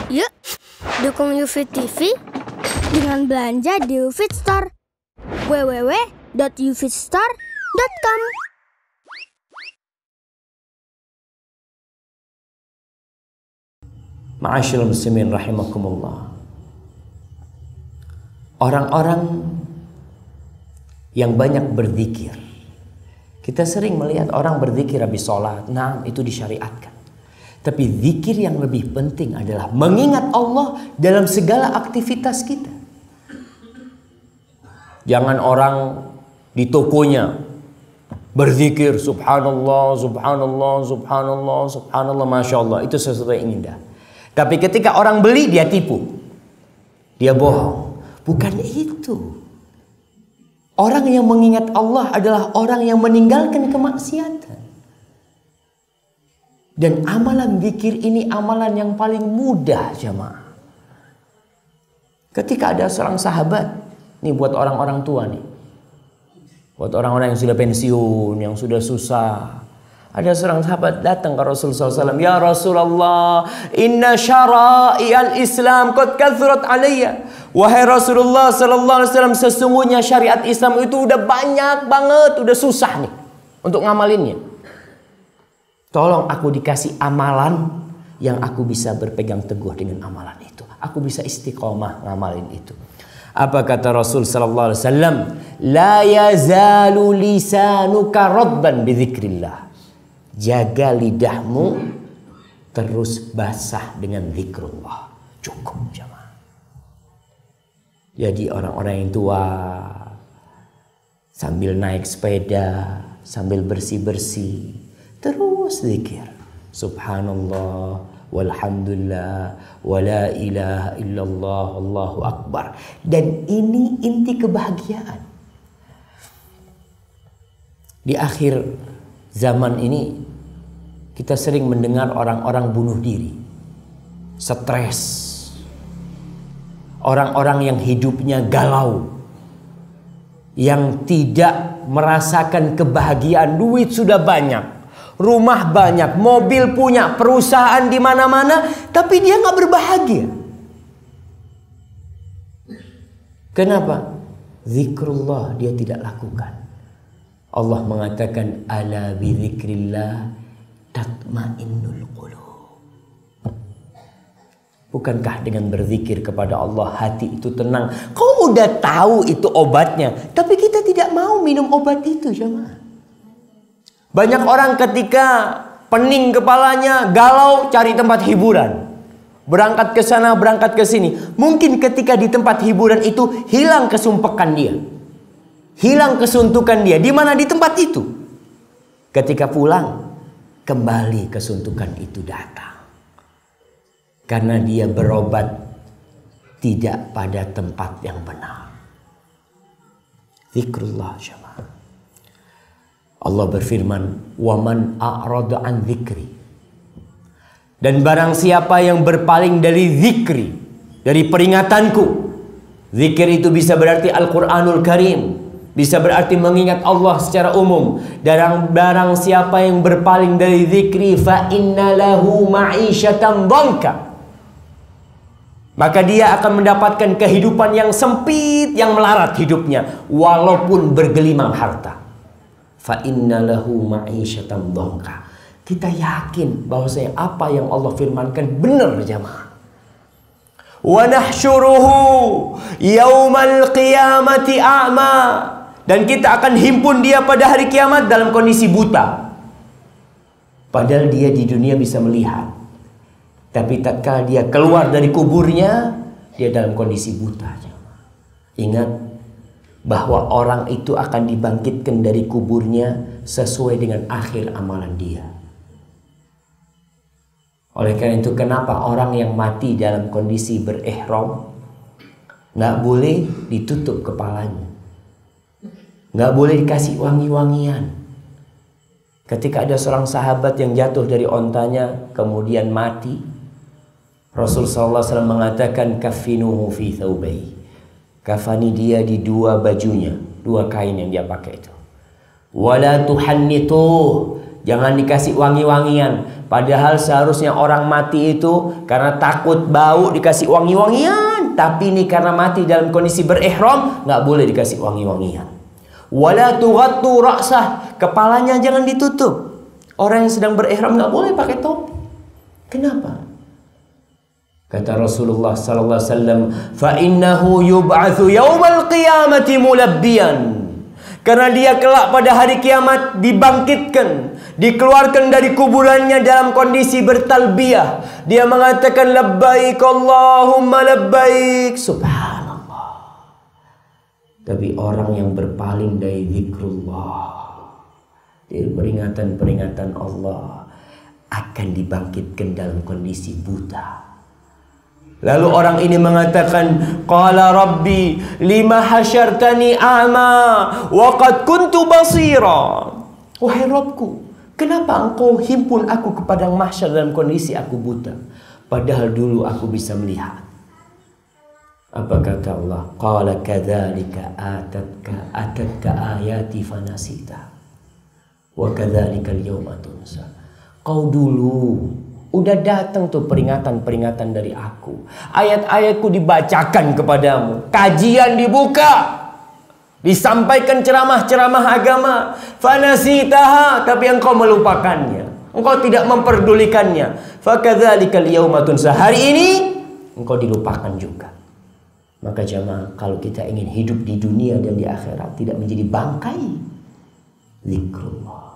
Yuk, dukung UFIT TV dengan belanja di UFIT Store. www.ufitstore.com. Ma'asyiral muslimin rahimakumullah. Orang-orang yang banyak berzikir. Kita sering melihat orang berzikir habis sholat. Nah, itu disyariatkan. Tapi zikir yang lebih penting adalah mengingat Allah dalam segala aktivitas kita. Jangan orang di tokonya berzikir subhanallah, subhanallah, subhanallah, subhanallah, masya Allah. Itu sesuatu yang indah. Tapi ketika orang beli, dia tipu. Dia bohong. Bukan itu. Orang yang mengingat Allah adalah orang yang meninggalkan kemaksiatan. Dan amalan zikir ini amalan yang paling mudah, jamaah. Ketika ada seorang sahabat, nih buat orang-orang tua nih. Buat orang-orang yang sudah pensiun, yang sudah susah. Ada seorang sahabat datang ke Rasulullah SAW. Ya Rasulullah, inna syara'i al-Islam qad kathurat alayya. Wahai Rasulullah SAW, sesungguhnya syariat Islam itu udah banyak banget, udah susah nih untuk ngamalinnya. Tolong aku dikasih amalan yang aku bisa berpegang teguh dengan amalan itu. Aku bisa istiqomah ngamalin itu. Apa kata Rasul sallallahu alaihi wasallam? La yazalu lisanuka radban bidzikrillah. Jaga lidahmu terus basah dengan zikrullah. Cukup, jemaah. Jadi orang-orang yang tua sambil naik sepeda, sambil bersih-bersih, terus zikir. Subhanallah, walhamdulillah, wala ilaha illallah, Allahu akbar. Dan ini inti kebahagiaan. Di akhir zaman ini kita sering mendengar orang-orang bunuh diri, stres, orang-orang yang hidupnya galau, yang tidak merasakan kebahagiaan. Duit sudah banyak, rumah banyak, mobil punya, perusahaan di mana-mana, tapi dia nggak berbahagia. Kenapa? Zikrullah dia tidak lakukan. Allah mengatakan ala bizikrillah tatmainnul qulub. Bukankah dengan berzikir kepada Allah hati itu tenang? Kau udah tahu itu obatnya, tapi kita tidak mau minum obat itu, jemaah. Banyak orang ketika pening kepalanya, galau, cari tempat hiburan. Berangkat ke sana, berangkat ke sini. Mungkin ketika di tempat hiburan itu hilang kesumpekan dia. Hilang kesuntukan dia. Di mana? Di tempat itu. Ketika pulang, kembali kesuntukan itu datang. Karena dia berobat tidak pada tempat yang benar. Zikrullah, jemaah. Allah berfirman, "Waman a'rada an dzikri." Dan barang siapa yang berpaling dari zikri, dari peringatanku. Zikir itu bisa berarti Al-Qur'anul Karim, bisa berarti mengingat Allah secara umum. Dan barang siapa yang berpaling dari zikri, fa inna lahu ma'isyatan dhanka. Maka dia akan mendapatkan kehidupan yang sempit, yang melarat hidupnya, walaupun bergelimang harta. Fa inna lahu ma'isyatan dhanka. Kita yakin bahwasanya apa yang Allah firmankan benar, jemaah. Wa nahsyuruhu yaumal qiyamati a'ma. Dan kita akan himpun dia pada hari kiamat dalam kondisi buta. Padahal dia di dunia bisa melihat. Tapi tatkala dia keluar dari kuburnya, dia dalam kondisi buta. Ingat bahwa orang itu akan dibangkitkan dari kuburnya sesuai dengan akhir amalan dia. Oleh karena itu, kenapa orang yang mati dalam kondisi berihram nggak boleh ditutup kepalanya, nggak boleh dikasih wangi-wangian. Ketika ada seorang sahabat yang jatuh dari ontanya kemudian mati, Rasulullah SAW mengatakan kafinuhu fi thawbai. Kafani dia di dua bajunya, dua kain yang dia pakai itu. Wala tuhannituh, Jangan dikasih wangi-wangian. Padahal seharusnya orang mati itu karena takut bau dikasih wangi-wangian. Tapi ini karena mati dalam kondisi berihram, nggak boleh dikasih wangi-wangian. Wala tughattu ra'sah. Kepalanya jangan ditutup. Orang yang sedang berihram nggak boleh pakai topi. Kenapa? Kata Rasulullah sallallahu alaihi wasallam, "Fa innahu yub'atsu yaumal qiyamati mulabbiyan." Karena dia kelak pada hari kiamat dibangkitkan, dikeluarkan dari kuburannya dalam kondisi bertalbiyah. Dia mengatakan labbaik Allahumma labbaik. Subhanallah. Tapi orang yang berpaling dari zikrullah, dari peringatan-peringatan Allah, akan dibangkitkan dalam kondisi buta. Lalu orang ini mengatakan, qala rabbi lima hasyartani a'ma wa qad kuntu basira. Wahai Rabbku, kenapa engkau himpun aku ke padang mahsyar dalam kondisi aku buta, padahal dulu aku bisa melihat. Apa kata Allah? Qala kadzalika atatka ayati fanasita wa kadzalika al-yawma tunsa. Kau dulu udah datang tuh peringatan-peringatan dari aku. Ayat-ayatku dibacakan kepadamu. Kajian dibuka. Disampaikan ceramah-ceramah agama. Fanasitaha. Tapi engkau melupakannya. Engkau tidak memperdulikannya. Fakadzalikal yauma tunsa. Hari ini engkau dilupakan juga. Maka jamaah, kalau kita ingin hidup di dunia dan di akhirat tidak menjadi bangkai, zikrullah.